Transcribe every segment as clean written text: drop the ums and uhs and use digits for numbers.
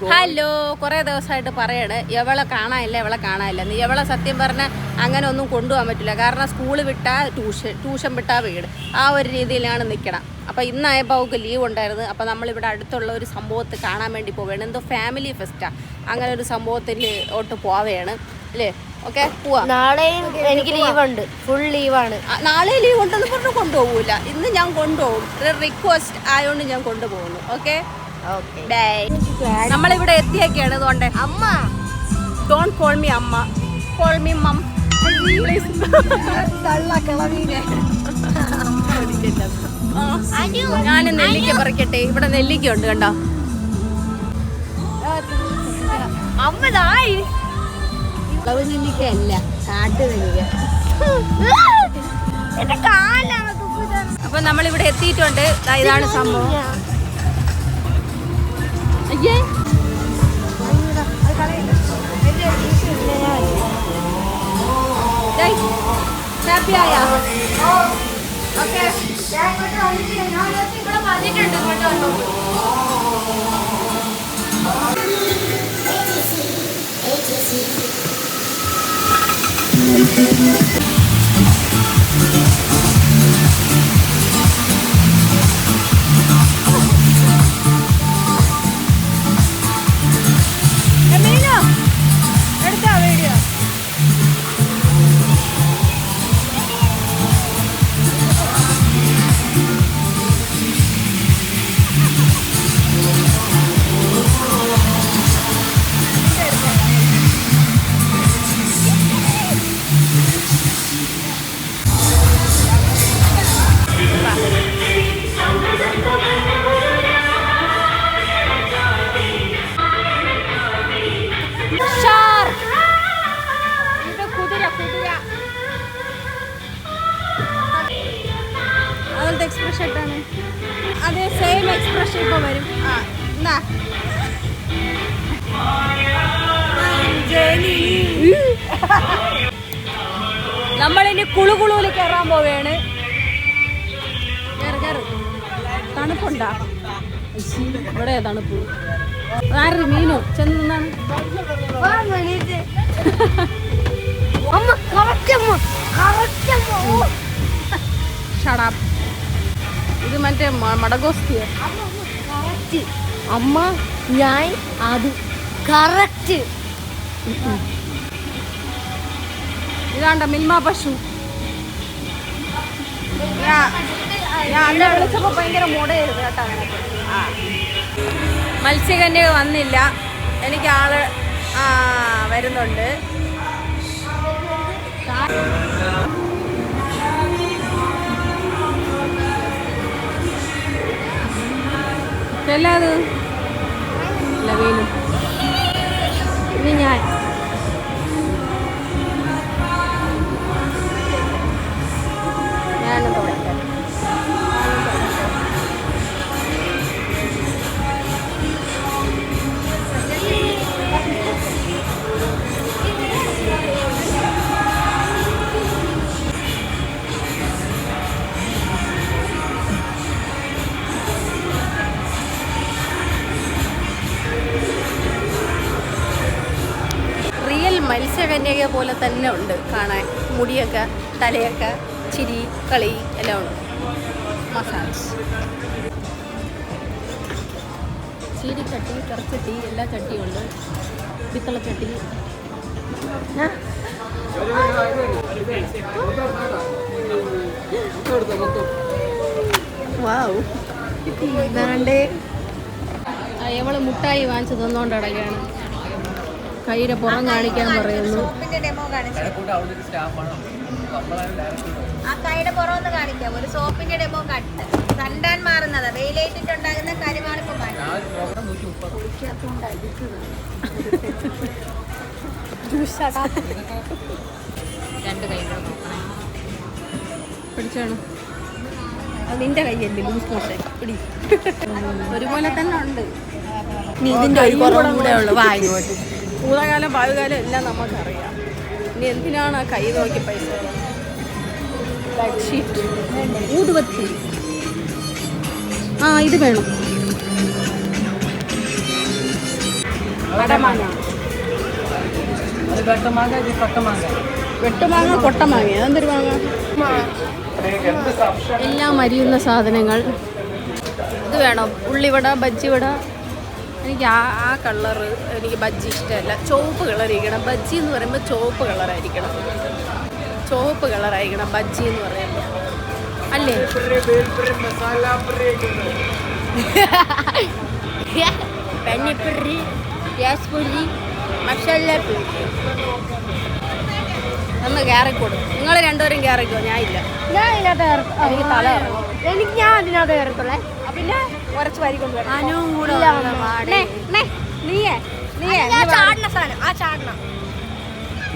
Hello, കുറേ ദിവസമായിട്ട് പറയണേ എവളെ കാണാനില്ല. നീ എവളെ സത്യം പറഞ്ഞാൽ അങ്ങനെ ഒന്നും കൊണ്ടുപോകാൻ പറ്റില്ല. കാരണം സ്കൂൾ വിട്ടാൽ ട്യൂഷൻ വിട്ടാൽ വീട്, ആ ഒരു രീതിയിലാണ് നിൽക്കണം. അപ്പോൾ ഇന്നായപ്പോൾ അവൾക്ക് ലീവ് ഉണ്ടായിരുന്നു. അപ്പോൾ നമ്മളിവിടെ അടുത്തുള്ള ഒരു സംഭവത്തിൽ കാണാൻ വേണ്ടി പോവുകയാണ്. എന്തോ ഫാമിലി ഫെസ്റ്റാണ്, അങ്ങനെ ഒരു സംഭവത്തിലോട്ട് പോവുകയാണ് അല്ലേ? ഓക്കെ, പോവാം. നാളെയും എനിക്ക് ലീവുണ്ട്, ഫുൾ ലീവാണ്. നാളെ ലീവ് ഉണ്ടെന്ന് പറഞ്ഞു കൊണ്ടുപോകില്ല. ഇന്ന് ഞാൻ കൊണ്ടുപോകും, റിക്വസ്റ്റ് ആയതുകൊണ്ട് ഞാൻ കൊണ്ടുപോകുന്നു. ഓക്കെ, നമ്മളിവിടെ എത്തിയൊക്കെയാണ്. അതുകൊണ്ട് അമ്മ, ഡോണ്ട് കോൾ മീ അമ്മ, കോൾ മീ മം പ്ലീസ്. ഞാനും നെല്ലിക്ക പറിക്കട്ടെ. ഇവിടെ നെല്ലിക്ക ഉണ്ട് കണ്ടോ. ഇളവ് നെല്ലിക്ക അല്ല, കാട്ടു നെല്ലിക്ക. അപ്പൊ നമ്മളിവിടെ എത്തിയിട്ടുണ്ട്. ഇതാണ് സംഭവം. അയ്യേ, ഹാപ്പിയായ ഓക്കെ. ഇവിടെ പറഞ്ഞിട്ടുണ്ട് കേട്ടോ. എടുത്താ വീഡിയോ. അങ്ങനത്തെ എക്സ്പ്രഷൻ ഇട്ടാണ്. അതേ സെയിം എക്സ്പ്രഷൻ ഇപ്പൊ വരും. നമ്മളിനി കുളുകുളൂല് കയറാൻ പോവുകയാണ്. തണുപ്പുണ്ടാ? ഇവിടെ തണുപ്പ്. ആര് മീനോ ചെന്ന് നിന്നാണ്. ഇത് മറ്റേ മടഗോസ്തിയ അമ്മ, ഞാൻ അത് കറക്റ്റ്. ഇതാണ്ട മിൽമ പശു. ഞാൻ വിളിച്ചപ്പോ ഭയങ്കര മൂടയായിരുന്നു കേട്ടോ. മത്സ്യകന്യക വന്നില്ല. എനിക്ക് ആള് വരുന്നുണ്ട്. എല്ലാത് ഇല്ല വീണു. ഇനി ഞാനും തുടങ്ങാം. മത്സ്യകന്യക പോലെ തന്നെ ഉണ്ട് കാണാൻ. മുടിയൊക്കെ, തലയൊക്കെ, ചിരി, കളി എല്ലാം ഉണ്ട്. മസാജ്, ചീരിച്ചട്ടി, കറച്ചട്ടി, എല്ലാ ചട്ടിയും ഉണ്ട്. പിത്തളച്ചട്ടി. വാവ്, ഇതാണ്ട് എവള് മുട്ടായി വാങ്ങിച്ചു തന്നോണ്ട് അടയ്ക്കാണ്. കൈയുടെ പുറം കാണിക്കാൻ പറയുന്നു. ആ കൈയുടെ പുറം ഒന്ന് കാണിക്കാം. ഒരു സോപ്പിന്റെ ഡെമോ കട്ട് സണ്ടാൻ മാറുന്നത് വെയിലേറ്റിട്ടുണ്ടാകുന്ന കരിമാണിപ്പ് രണ്ട് കൈകൾ പിടിച്ചാണ്. അത് നിന്റെ കൈയല്ലേ ലൂസ് മോഷൻ. പിടി, ഒരുപോലെ തന്നെ ഉണ്ട്. നീ ഇതിന്റെ ഒരു കുറവും കൂടെ ഉള്ളു. വായിക്കോട്ട് ഭൂതകാലം ഭാവികാലം എല്ലാം നമുക്കറിയാം. ഇനി എന്തിനാണ് ആ കൈ നോക്കി പൈസ? ബെഡ്ഷീറ്റ്, ഊതുവത്തി. ഇത് വേണം. അടമാങ്ങ, വെട്ടുമാങ്ങ, കൊട്ടമാങ്ങ, അതെന്തൊരു മാങ്ങ? എല്ലാം അരിയുന്ന സാധനങ്ങൾ. ഇത് വേണോ? ഉള്ളിവട, ബജ്ജിവട. എനിക്ക് ആ കളറ് എനിക്ക് ബജ്ജി ഇഷ്ടമല്ല. ചുവപ്പ് കളറായിരിക്കണം ബജ്ജി എന്ന് പറയുമ്പോൾ. ചുവപ്പ് കളറായിരിക്കണം, ചുവപ്പ് കളറായിരിക്കണം ബജ്ജി എന്ന് പറയുമ്പോൾ, അല്ലേ? പന്നിപ്പുരി, ഗ്യാസ്പുരി, മസാല പൂരി. ഒന്ന് കയറിക്കൊടുക്കും. നിങ്ങൾ രണ്ടുപേരും കയറിക്കോ, ഞാൻ ഇല്ല. ഞാൻ ഇതിനകത്ത് എനിക്ക് തല ഇറങ്ങും. ഞാൻ അതിനകത്ത് കയറത്തുള്ളേ. പിന്നെ കുറച്ച് വരി കൊണ്ടുവരാം.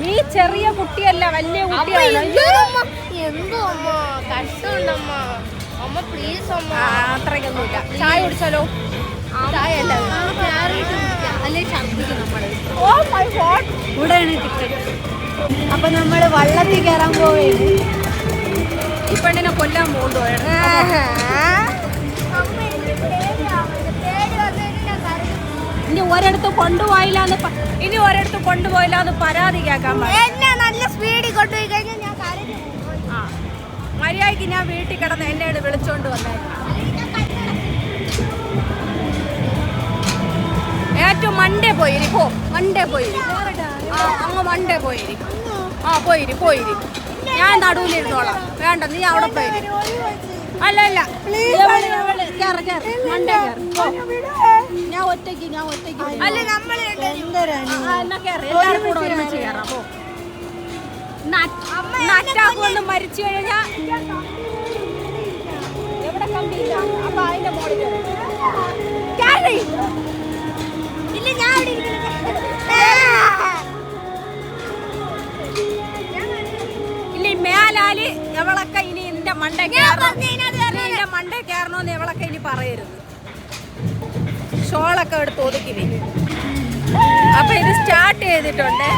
നീ ചെറിയ കുട്ടിയല്ല, വലിയ കുട്ടിയല്ല. എന്തോ അമ്മ കഷ്ടമുണ്ടമ്മ. അമ്മ പ്ലീസ് അമ്മ. അത്രയ്ക്കൊന്നുമില്ല. ചായ കുടിച്ചാലോ? ചായ അല്ല, അല്ലെ ഛർദിക്കും നമ്മള്. ഇവിടെയാണ് ടിക്കറ്റ്. അപ്പൊ നമ്മള് വള്ളത്തിൽ കയറാൻ പോവുകയാണ്. ഈ പെണ്ണിനെ കൊല്ലാൻ പോകുന്നുണ്ട്. ഇനി ഒരിടത്ത് കൊണ്ടുപോയില്ലാന്ന് പരാതി കേൾക്കാൻ എന്നെ നല്ല സ്പീഡിൽ കൊണ്ടുപോയി കഴിഞ്ഞാൽ ഞാൻ മര്യാദയ്ക്ക് ഞാൻ വീട്ടിൽ കിടന്ന് എന്നോട് വിളിച്ചോണ്ട് വന്നേ. ഏറ്റവും മണ്ടേ പോയിരി, പോ മണ്ടേ പോയിരി. അങ്ങ് മണ്ടേ പോയിരി. പോയിരി. ഞാൻ നടുവിലിരുന്നോളാം. വേണ്ട, നീ അവിടെ പോയിരി. അല്ല മണ്ടേ കയറി. ഞാൻ ഒറ്റയ്ക്ക് അല്ല നമ്മള് എല്ലാവരും കൂടെ ഒരുമിച്ച് കയറാം. പോ. അറ്റാക്ക് വന്ന് മരിച്ചു കഴിഞ്ഞാൽ എവിടെ കമ്പിയില്ല. അപ്പൊ അതിന്റെ മോളിൽ ഇല്ല, ഞാൻ അവിടെ ഇല്ല. മേലാല് എവളൊക്കെ ഇനി എന്റെ മണ്ടേ കയറണോന്ന് എവളൊക്കെ ഇനി പറയരുത്. ഷോളൊക്കെ എടുത്ത് ഒതുക്കി. അപ്പൊ ഇത് സ്റ്റാർട്ട് ചെയ്തിട്ടുണ്ട്.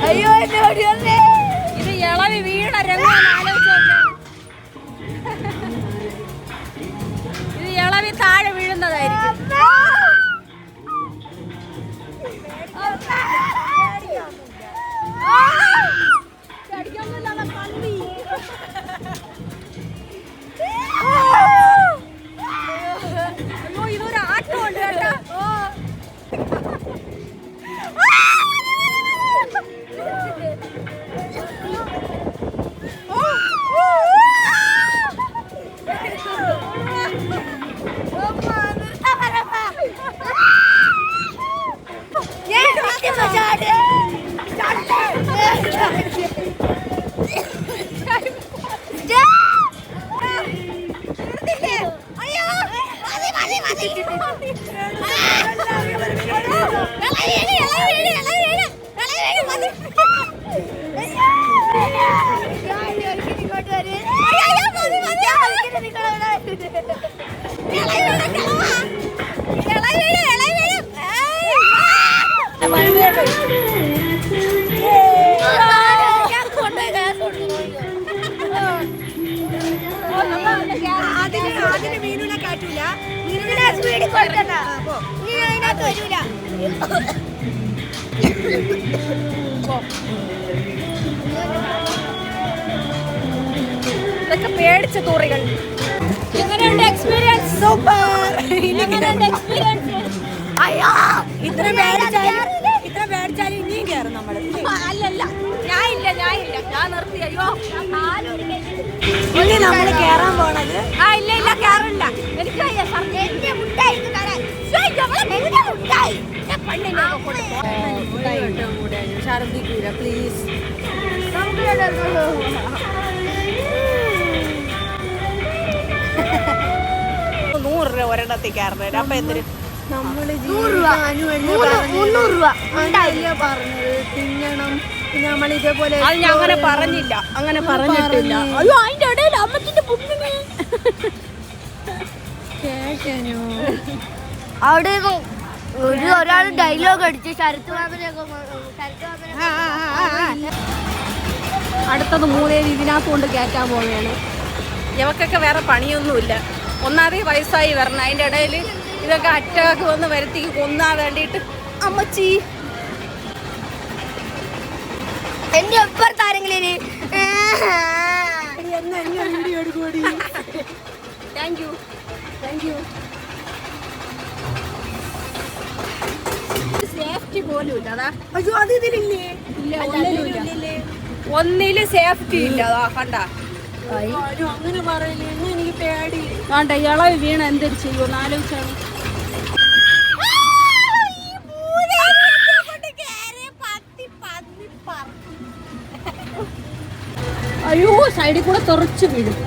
അയ്യോ ഇത് ഇളവി വീണ രംഗം ആലോചിച്ചു. ഇത് ഇളവി താഴെ വീഴുന്നതായിരിക്കും. ഇതൊരു ആട്ടമുണ്ട് കേട്ടോ. അതിന് മീനുനെ കാറ്റൂല. മീനുനെ സ്പീഡിൽ കൊടുക്കണ്ട. നീ അതിനകത്ത് വരൂല. ഇതൊക്കെ പേടിച്ച തൂറികൾ. എങ്ങനെയുണ്ട് എക്സ്പീരിയൻസ്? സൂപ്പർ. എങ്ങനെയുണ്ട് എക്സ്പീരിയൻസ്? അയ്യോ, ഇത്ര പേടിച്ചാലും ഇനിയും കയറും നമ്മള്. അല്ലല്ല, ഞാനില്ല, ഞാൻ നിർത്തി. അയ്യോ, ഇനി നമ്മള് കേറാൻ പോണത്. ഇല്ല കേറില്ല. എനിക്ക് ഛർദിക്കൂല പ്ലീസ്. 100 രൂപ ഒരെണ്ണത്തിൽ കയറുന്നത്. അപ്പൊ എന്തൊരു നമ്മള് 300 രൂപ പറഞ്ഞത് തിന്നണം. പിന്നെ നമ്മൾ ഇതേപോലെ അങ്ങനെ പറഞ്ഞില്ല, അങ്ങനെ പറഞ്ഞിട്ടില്ല. അയ്യോ, അതിന്റെ ഇടയിൽ അമ്മത്തിന്റെ പുണ്ണിന് കേൾക്കാനോ. അവിടെ ഒരാൾ ഡയലോഗ് അടിച്ച് ശരത്ത് അടുത്തത് 3 ഇതിനകത്ത് കൊണ്ട് കയറ്റാൻ പോവുകയാണ്. ഇവക്കൊക്കെ വേറെ പണിയൊന്നുമില്ല. ഒന്നാമതേ വയസ്സായി വരണം, അതിൻ്റെ ഇടയിൽ ഇതൊക്കെ അറ്റാക്ക് വന്ന് വരുത്തി കൊന്നാൻ വേണ്ടിയിട്ട്. അമ്മച്ചി എന്റെ അപ്പുറത്ത് ആരെങ്കിലും വീഡിയോ എടുക്കൂടി. Thank you. സേഫ്റ്റി പോലും ഇല്ല. അതാ ഒന്നില് സേഫ്റ്റി ഇല്ല. അതാ കണ്ട അങ്ങനെ പറയില്ലേ, എനിക്ക് പേടി. വേണ്ട ഇളവ് വീണ എന്തൊരു ചെയ്യുമെന്ന് ആലോചിച്ചാണ്. അയ്യോ സൈഡിൽ കൂടെ തെറിച്ച് വീഴും.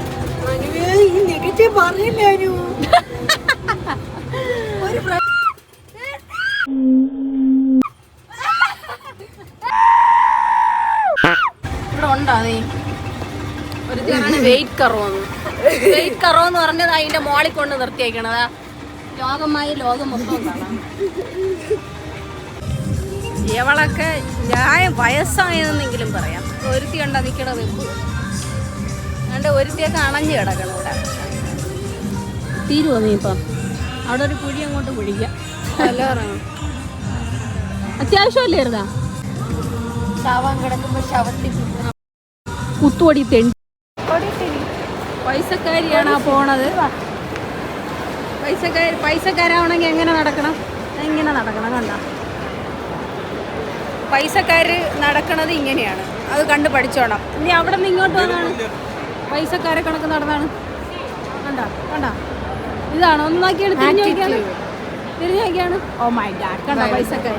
ഇവിടെ ഉണ്ടോ നീ ഒരു വെയിറ്റ് കറോന്ന്. വെയിറ്റ് കറോന്ന് പറഞ്ഞത് അതിന്റെ മോളിൽ കൊണ്ട് നിർത്തിയേക്കണതാ. ലോകമായി ലോകം മൊത്തം കാണാം. ഇവളൊക്കെ ഞാൻ വയസ്സായെന്നെങ്കിലും പറയാം. ഒരുത്തി കണ്ടാ നിൽക്കണത് അതുകൊണ്ട് ഒരുത്തിയൊക്കെ അണഞ്ഞു കിടക്കണം ഇവിടെ. തീരുവോ നീ ഇപ്പം? അവിടെ ഒരു കുഴി അങ്ങോട്ട് കുഴിക്കാം. അത്യാവശ്യമല്ലേ ഇരുന്നാ ശവം കിടക്കുമ്പോ ശവത്തിൽ കുത്തുവടി തെണ്ടി. പൈസക്കാരിയാണ് ആ പോണത്. പൈസക്കാരാവണമെങ്കിൽ എങ്ങനെ നടക്കണം? എങ്ങനെ നടക്കണം കണ്ട? പൈസക്കാർ നടക്കണത് ഇങ്ങനെയാണ്. അത് കണ്ട് പഠിച്ചോണം. ഇനി അവിടെ നിന്ന് ഇങ്ങോട്ട് വന്നാണ് പൈസക്കാരെ കണക്ക് നടന്നാണ്. കണ്ട ഇതാണ് ഒന്നാക്കിയാണ് തിരിഞ്ഞു നോക്കിയാണ്. ഓ മൈ ഗാഡ് കണ്ട പൈസക്കാർ.